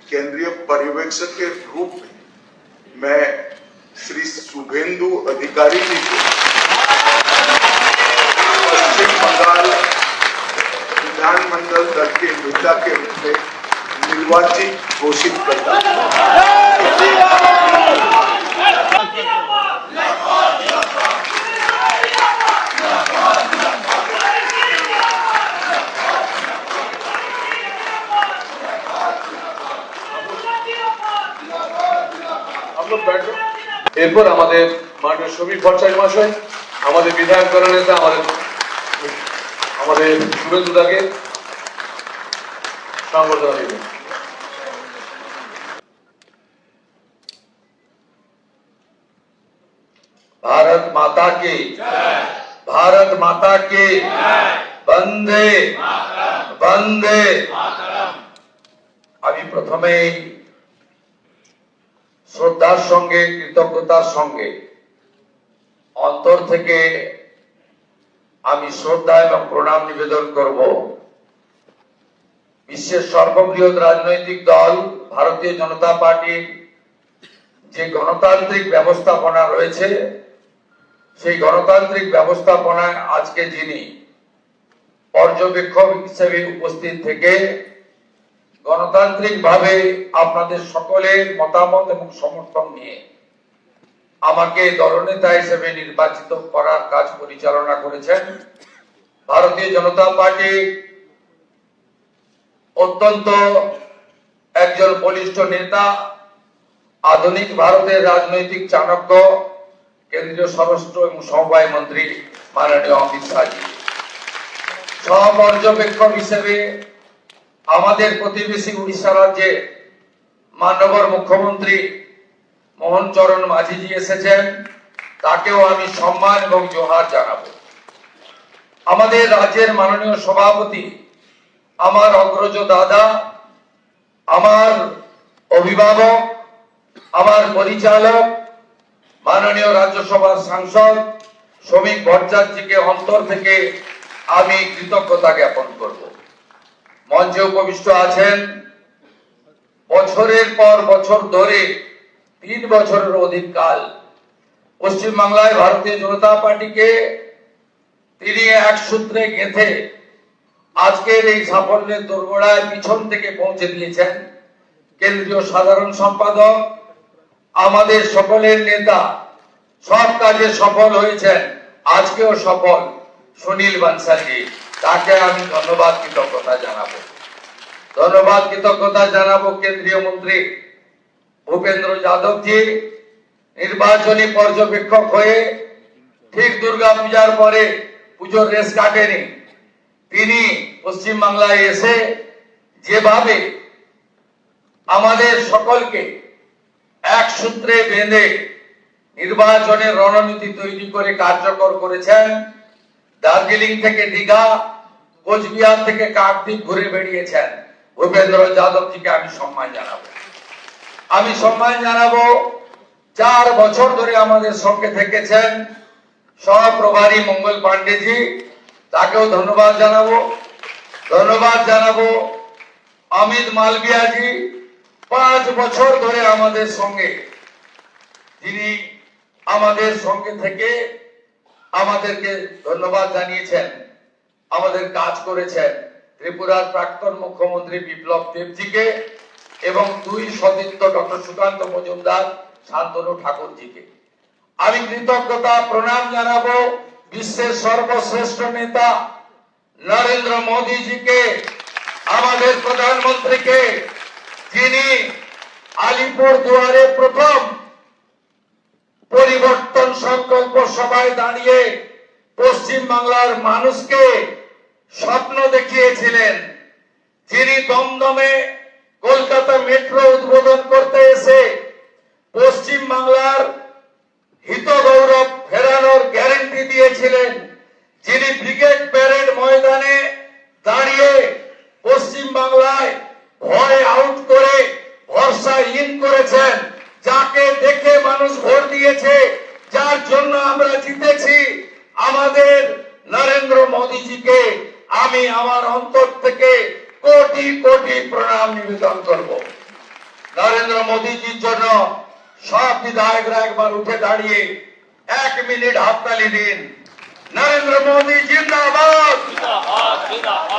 केंद्रीय पर्यवेक्षक के रूप में मैं श्री शुभेंदु अधिकारी जी को पश्चिम बंगाल विधानमंडल दल के नेता के रूप में निर्वाचित घोषित करता এরপর আমাদের মাননীয় সমীর ভট্টাচার্য মহাশয় আমাদের বিধায়ক দলের নেতা আমাদের শুভেন্দু দাকে সংবর্ধনা দেবেন। भारत माता की भारत माता की वंदे वंदे। আমি প্রথমেই শ্রদ্ধার সঙ্গে কৃতজ্ঞতার সঙ্গে অন্তর থেকে আমি শ্রদ্ধা এবং প্রণাম নিবেদন করব বিশ্বের সর্ববৃহৎ রাজনৈতিক দল ভারতীয় জনতা পার্টির যে গণতান্ত্রিক ব্যবস্থাপনা রয়েছে সেই গণতান্ত্রিক ব্যবস্থাপনায় আজকে যিনি পর্যবেক্ষক হিসেবে উপস্থিত থেকে গণতান্ত্রিকভাবে আপনাদের সকলের মতামত এবং সমর্থন নিয়ে আমাকে দলনেতা হিসেবে নির্বাচিত করার কাজ পরিচালনা করেছেন ভারতীয় জনতা পার্টি অত্যন্ত একজন বলিষ্ঠ নেতা, আধুনিক ভারতের রাজনৈতিক চাণক্য, কেন্দ্রীয় স্বরাষ্ট্র এবং সমবায় মন্ত্রী মাননীয় অমিত শাহজি। সহপর্যবেক্ষক হিসেবে আমাদের প্রতিবেশী উড়িষ্যা রাজ্যে মাননীয় মুখ্যমন্ত্রী মোহন চরণ মাঝিজি এসেছেন, তাকেও আমি সম্মান এবং জোহার জানাবো। আমাদের রাজ্যের মাননীয় সভাপতি, আমার অগ্রজ দাদা, আমার অভিভাবক, আমার পরিচালক মাননীয় রাজ্যসভার সাংসদ সমীর ভট্টাচার্যকে অন্তর থেকে আমি কৃতজ্ঞতা জ্ঞাপন করব। মঞ্চে উপবিষ্ট আছেন বছরের পর বছর ধরে 3 বছরের অধিক কাল পশ্চিমবাংলায় ভারতীয় জনতা পার্টিকে তিনি এক সূত্রে গেঁথে আজকের এই সাফল্যের দোরগোড়ায় পিছন থেকে পৌঁছে দিয়েছেন কেন্দ্রীয় সাধারণ সম্পাদক, আমাদের সকলের নেতা, সব কাজে সফল হয়েছেন, আজকেও সফল সুনীল বানসালজি। তাকে আমি ধন্যবাদ কৃতজ্ঞতা জানাবো। কেন্দ্রীয় মন্ত্রী ভূপেন্দ্র যাদবজি নির্বাচনী পর্যবেক্ষক হয়ে ঠিক দুর্গা পূজার পরে পুজোর রেস কাটেনি, তিনি পশ্চিম বাংলায় এসে যেভাবে আমাদের সকলকে এক সূত্রে বেঁধে নির্বাচনের রণনীতি তৈরি করে কার্যকর করেছেন। দার্জিলিং থেকে দীঘা, কোচবিহার থেকে কাকদ্বীপ ঘুরে বেরিয়েছেন। ভূপেন্দ্র যাদবজিকে আমি সম্মান জানাবো। 4 বছর ধরে আমাদের সঙ্গে থেকেছেন সহপ্রভারী মঙ্গল পান্ডেজি, তাকেও ধন্যবাদ জানাবো। অমিত মালভিয়াজি 5 বছর ধরে আমাদের সঙ্গে, যিনি আমাদের সঙ্গে থেকে আমাদেরকে ধন্যবাদ জানিয়েছেন, আমাদের কাজ করেছেন। ত্রিপুরার প্রাক্তন মুখ্যমন্ত্রী বিপ্লব দেবজিকে এবং 2 সতীর্থ ডক্টর সুকান্ত মজুমদার, শান্তনু ঠাকুরজিকে আমি কৃতজ্ঞতা প্রণাম জানাবো। বিশ্বের সর্বশ্রেষ্ঠ নেতা নরেন্দ্র মোদীজিকে, আমাদের প্রধানমন্ত্রীকে, যিনি আলিপুর দুয়ারে প্রথম পরিবর্তন সংকল্প সভায় দাঁড়িয়ে পশ্চিম বাংলার মানুষকে স্বপ্ন দেখিয়েছিলেন, যিনি দমদমে কলকাতা মেট্রো উদ্বোধন করতে এসে পশ্চিম বাংলার হিত গৌরব ফেরানোর গ্যারান্টি দিয়েছিলেন, যিনি ব্রিগেড প্যারেড ময়দানে দাঁড়িয়ে পশ্চিম বাংলায় ভয় আউট করে ভরসা ইন করেছেন, যাকে দেখে মানুষ ভোট দিয়েছে, যার জন্য আমরা জিতেছি, আমাদের নরেন্দ্র মোদীজিকে আমি আমার অন্তর থেকে কোটি কোটি প্রণাম নিবেদন করব। নরেন্দ্র মোদীজির জন্য সব বিধায়করা একবার উঠে দাঁড়িয়ে 1 মিনিট হাততালি দিন। নরেন্দ্র মোদী জিন্দাবাদ,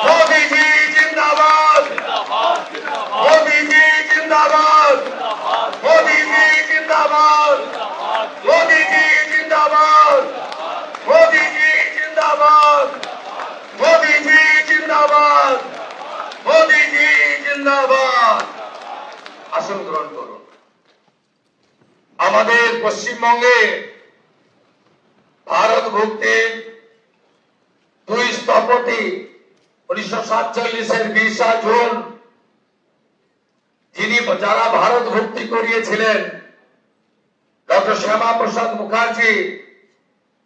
মোদীজি জিন্দাবাদ, মোদীজি জিন্দাবাদ, মোদীজি জিন্দাবাদ, মোদীজি জিন্দাবাদ, মোদীজি জিন্দাবাদ, মোদীজি জিন্দাবাদ, মোদীজি জিন্দাবাদ। আসন গ্রহণ করুন। আমাদের পশ্চিমবঙ্গে ভারত ভক্তির 2 স্থপতি 1947-এর 20 জুন যারা ভারত ভক্তি করিয়েছিলেন, ডক্টর শ্যামা প্রসাদ মুখার্জি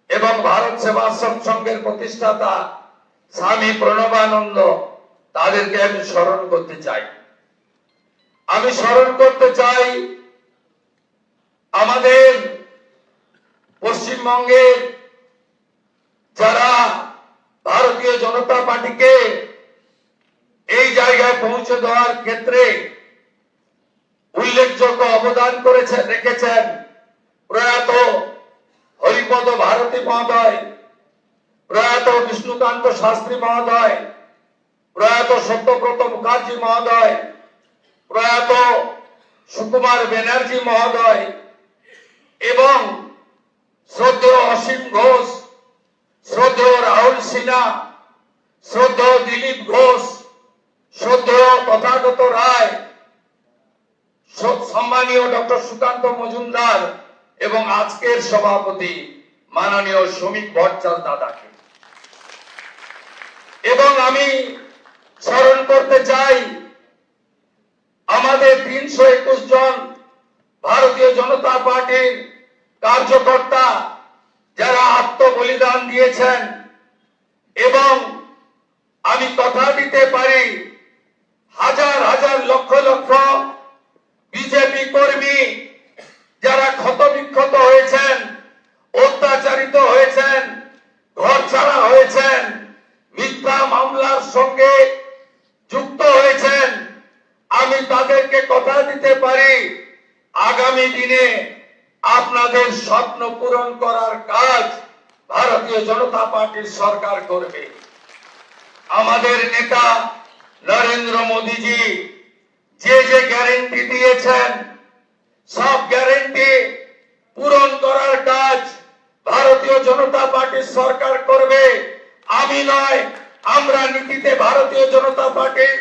এবং ভারত সেবাশ্রম সংঘের প্রতিষ্ঠাতা স্বামী প্রণবানন্দ, তাদেরকে আমি স্মরণ করতে চাই। আমি স্মরণ করতে চাই আমাদের পশ্চিমবঙ্গের যারা ভারতীয় জনতা পার্টিকে এই জায়গায় পৌঁছে দেওয়ার ক্ষেত্রে উল্লেখযোগ্য অবদান রেখেছেন প্রয়াত হরিপদ ভারতী মহোদয়, প্রয়াত বিষ্ণুকান্ত শাস্ত্রী মহোদয়, প্রয়াত সত্যব্রত মুখার্জি মহোদয়, প্রয়াত সুকুমার ব্যানার্জি মহোদয় এবং শ্রদ্ধেয় অসীম ঘোষ, শ্রদ্ধেয় রাহুল সিনহা, শ্রদ্ধেয় দিলীপ ঘোষ, শ্রদ্ধেয় তথাগত রায়, সম্মানীয় ডক্টর সুকান্ত মজুমদার এবং আজকের সভাপতি মাননীয় শ্রমিক ভট্টাচার্য দাদাকে। এবং আমি স্মরণ করতে চাই আমাদের 321 জন ভারতীয় জনতা পার্টির কার্যকর্তা যারা আত্মবলিদান দিয়েছেন। এবং আমি কথা দিতে পারি হাজার হাজার লক্ষ লক্ষ বিজেপি কর্মী যারা ক্ষতবিক্ষত হয়েছেন, অত্যাচারিত হয়েছেন, ঘর ছাড়া হয়েছেন, মিথ্যা মামলার সঙ্গে যুক্ত হয়েছেন, আমি তাদেরকে কথা দিতে পারি আগামী দিনে আপনাদের স্বপ্ন পূরণ করার কাজ ভারতীয় জনতা পার্টির সরকার করবে। আমাদের নেতা নরেন্দ্র মোদীজি যে যে গ্যারান্টি দিয়েছেন সব গ্যারান্টি পূরণ করার কাজ ভারতীয় জনতা পার্টির সরকার করবে। আমি নয়, আমরা নীতিতে ভারতীয় জনতা পার্টির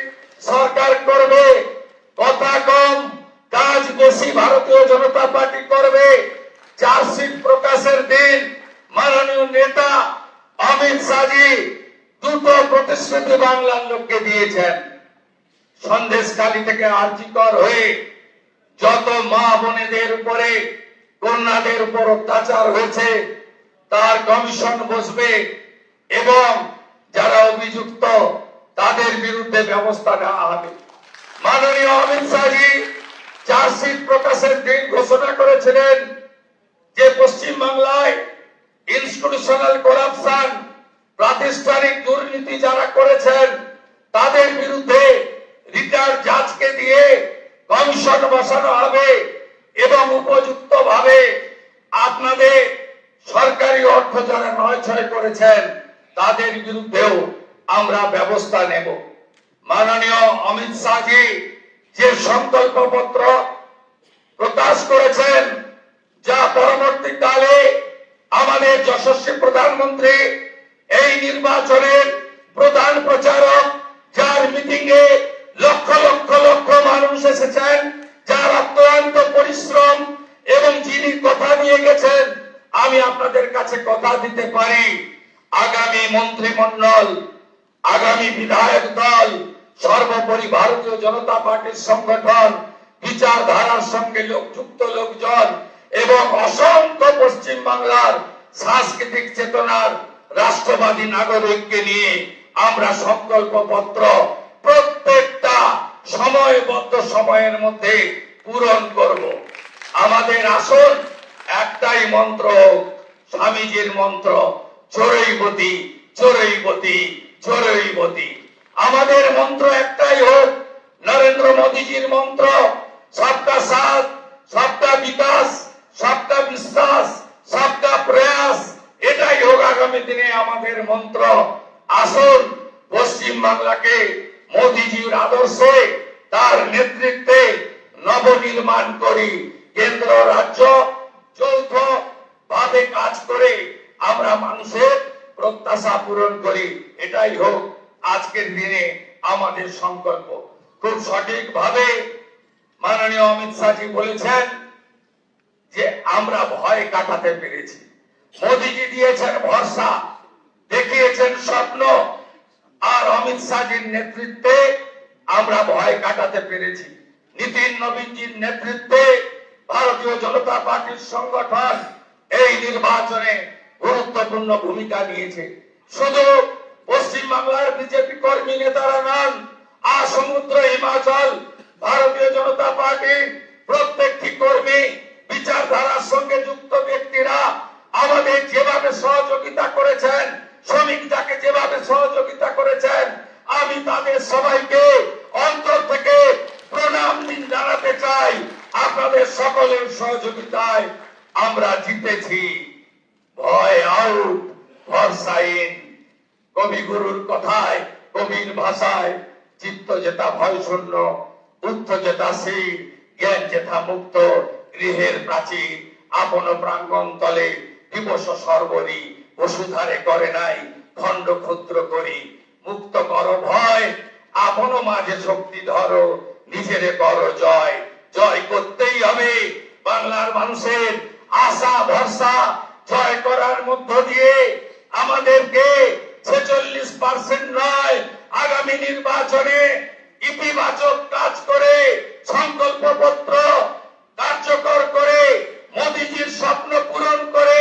সরকার করবে। কথা কম, কাজ বেশি ভারতীয় জনতা পার্টি করবে। চার্জশিট প্রকাশের দিন মাননীয় নেতা অমিত শাহজি 2টো প্রতিশ্রুতি বাংলার লোককে দিয়েছেন। সন্দেশখালী থেকে আরজিকর হয়ে যত মা বোনেদের উপরে, কন্যাদের উপর অত্যাচার হয়েছে তার কমিশন বসবে এবং যারা অভিযুক্ত তাদের বিরুদ্ধে ব্যবস্থা নেওয়া হবে। মাননীয় অমিত শাহজি চার্জশিট প্রকাশের দিন ঘোষণা করেছিলেন যে পশ্চিম বাংলায় ইনস্টিটিউশনাল করাপশন, প্রাতিষ্ঠানিক দুর্নীতি যারা করেছেন তাদের বিরুদ্ধে রিটায়ার্ড জাজকে দিয়ে কমিশন বসানো হবে এবং উপযুক্ত ভাবে আপনাদের সরকারি অর্থ যারা নয়ছয় করেছেন তাদের বিরুদ্ধেও আমরা ব্যবস্থা নেব। মাননীয় অমিত শাহজি যে সংকল্পপত্র প্রকাশ করেছেন, যা পরবর্তীকালে আমাদের যশস্বী প্রধানমন্ত্রী এই নির্বাচনের প্রধান প্রচারক, যার মিটিং এ লক্ষ লক্ষ লক্ষ মানুষ এসেছেন, যার অক্লান্ত পরিশ্রম এবং যিনি কথা দিয়ে গেছেন, আমি আপনাদের কাছে কথা দিতে পারি আগামী মন্ত্রিমণ্ডল, আগামী বিধায়ক দল, সর্বোপরি ভারতীয় জনতা পার্টির সংগঠন, বিচারধারার সঙ্গে যুক্ত লোকজন এবং অসংখ্য পশ্চিম বাংলার সাংস্কৃতিক চেতনার রাষ্ট্রবাদী নাগরিককে নিয়ে আমরা সংকল্পপত্র প্রত্যেকটা সময়বদ্ধ সময়ের মধ্যে পূরণ করব। আমাদের আসল একটাই মন্ত্র, স্বামীজির মন্ত্র, চোরৈবতী চোরৈবতী চোরৈবতী। আমাদের মন্ত্র একটাই হোক, নরেন্দ্র মোদীজির মন্ত্র, सबका साथ, सबका विकास, सबका विश्वास, सबका प्रयास, এটাই হোক আগামী দিনে আমাদের মন্ত্র। আসুন পশ্চিম বাংলাকে মোদিজির আদর্শে তার নেতৃত্বে নবনির্মাণ করি। কেন্দ্র রাজ্য যৌথ ভাবে কাজ করে আমরা মানুষের প্রত্যাশা পূরণ করি। এটাই হোক আজকের দিনে আমাদের সংকল্প। খুব সঠিক ভাবে মাননীয় অমিত শাহজি বলেছেন যে আমরা ভয় কাটাতে পেরেছি। মোদিজি দিয়েছেন ভরসা, দেখিয়েছেন স্বপ্ন, আর অমিত শাহজির নেতৃত্বে আমরা ভয় কাটাতে পেরেছি। নীতিন নবীনজির নেতৃত্বে ভারতীয় জনতা পার্টির সংগঠন এই নির্বাচনে গুরুত্বপূর্ণ ভূমিকা নিয়েছে। শুধু পশ্চিম বাংলার বিজেপি কর্মী নেতারা নন, সমুদ্র হিমাচল ভারতীয় জনতা পার্টির প্রত্যেকটি কর্মী, বিচারধারার সঙ্গে যুক্ত ব্যক্তিরা আমাদের যেভাবে সহযোগিতা করেছেন, শ্রমিকদাকে যেভাবে সহযোগিতা করেছেন, আমি তাদের সবাইকে অন্তর থেকে প্রণাম জানাতে চাই। আপনাদের সকলের সহযোগিতায় আমরা জিতেছি। ভয় আউট, ভরসা ইন। কবিগুরুর কথায়, কবির ভাষায়, চিত্ত যেটা ভয় শূন্য, উত্থ যেটা শীল, জ্ঞান যেথা মুক্ত, গৃহের প্রাচীর আপন প্রাঙ্গণ তলে দিবস সর্বরি, বসুধারে করে নাই খণ্ড ক্ষুদ্র করি। মুক্ত কর ভয়, আপন মাঝে শক্তি ধরো, নিজেরে করো জয়। জয় করতেই হবে বাংলার মানুষের আশা ভরসা জয় করার মধ্য দিয়ে আমাদেরকে 46% নয়, আগামী নির্বাচনে ইতিবাচক কাজ করে সংকল্পপত্র কার্যকর করে মোদিজির স্বপ্ন পূরণ করে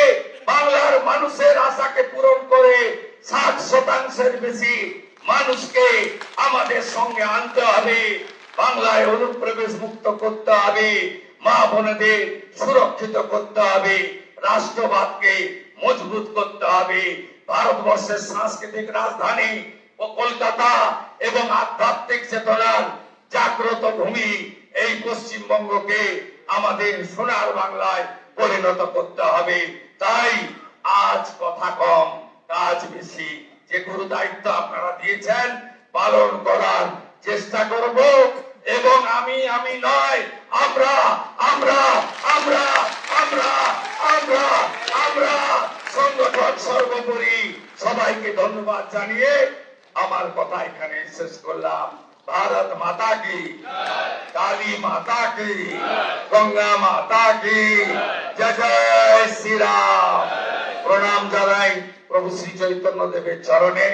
বাংলার মানুষের আশাকে পূরণ করে 60% বেশি মানুষকে আমাদের সঙ্গে আনতে হবে। বাংলায় অনুপ্রবেশ মুক্ত করতে হবে, মা বোনেদের সুরক্ষিত করতে হবে, রাষ্ট্রবাদকে মজবুত করতে হবে। ভারতবর্ষের সাংস্কৃতিক রাজধানী ও কলকাতা এবং আধ্যাত্মিক চেতনার জাগ্রত ভূমি এই পশ্চিমবঙ্গকে আমাদের সোনার বাংলায় পরিণত করতে হবে। তাই আজ কথা কম, কাজ বেশি। যে গুরু দায়িত্ব আপনারা দিয়েছেন পালন করার চেষ্টা করব, এবং আমি নয়, আমরা আমরা আমরা আমরা আমরা আমরা সংগঠন সর্বোপরি। সবাইকে ধন্যবাদ জানিয়ে আমার কথা এখানে শেষ করলাম। भारत माता की, काली माता की, गंगा माता की जय जय श्री राम। प्रणाम জানাই প্রভু শ্রী চৈতন্য দেবের চরণে,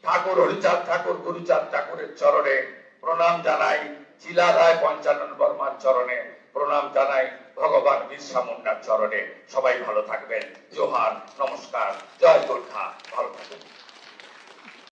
ঠাকুর হরিচাঁদ ঠাকুর গুরুচাঁদ ঠাকুরের চরণে প্রণাম জানাই, চিলারায় পঞ্চানন বর্মার চরণে প্রণাম জানাই, ভগবান বিরসা মুন্ডার চরণে। সবাই ভালো থাকবেন। জোহার, নমস্কার, জয় গোর্খা, ভালো থাকবেন।